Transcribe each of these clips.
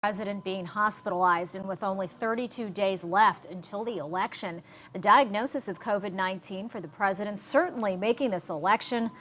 President being hospitalized, and with only 32 days left until the election, the diagnosis of COVID-19 for the president certainly making this election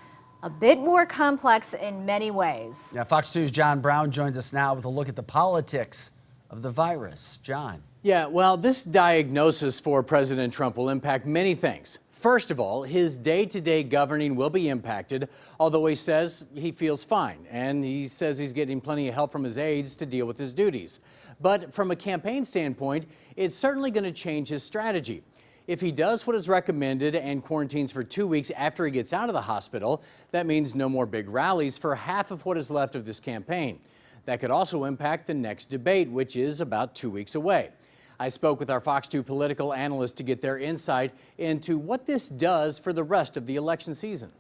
a bit more complex in many ways. Now, Fox 2's John Brown joins us now with a look at the politics of the virus. John. Yeah, well, this diagnosis for President Trump will impact many things. First of all, his day-to-day governing will be impacted, although he says he feels fine, and he says he's getting plenty of help from his aides to deal with his duties. But from a campaign standpoint, it's certainly going to change his strategy. If he does what is recommended and quarantines for 2 weeks after he gets out of the hospital, that means no more big rallies for half of what is left of this campaign. That could also impact the next debate, which is about 2 weeks away. I spoke with our Fox 2 political analyst to get their insight into what this does for the rest of the election season.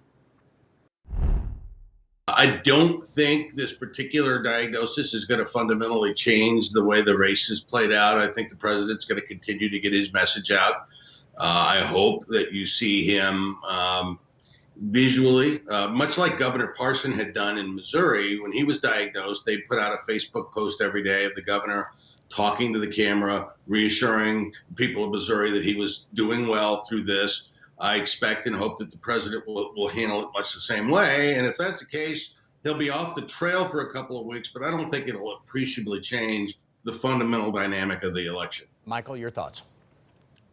I don't think this particular diagnosis is going to fundamentally change the way the race is played out. I think the president's going to continue to get his message out. I hope that you see him visually, much like Governor Parson had done in Missouri. When he was diagnosed, they put out a Facebook post every day of the governor talking to the camera, reassuring people of Missouri that he was doing well through this. I expect and hope that the president will handle it much the same way. And if that's the case, he'll be off the trail for a couple of weeks, but I don't think it'll appreciably change the fundamental dynamic of the election. Michael, your thoughts?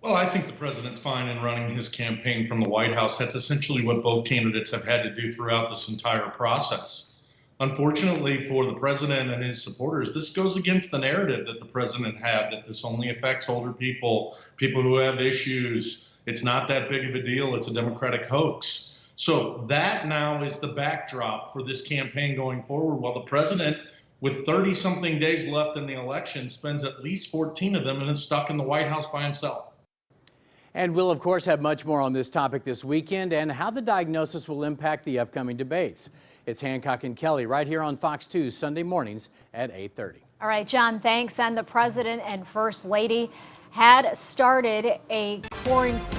Well, I think the president's fine in running his campaign from the White House. That's essentially what both candidates have had to do throughout this entire process. Unfortunately for the president and his supporters, this goes against the narrative that the president had, that this only affects older people, people who have issues. It's not that big of a deal. It's a Democratic hoax. So that now is the backdrop for this campaign going forward, while the president, with 30-something days left in the election, spends at least 14 of them and is stuck in the White House by himself. And we'll, of course, have much more on this topic this weekend and how the diagnosis will impact the upcoming debates. It's Hancock and Kelly right here on Fox 2 Sunday mornings at 8:30. All right, John, thanks. And the president and first lady had started a quarantine.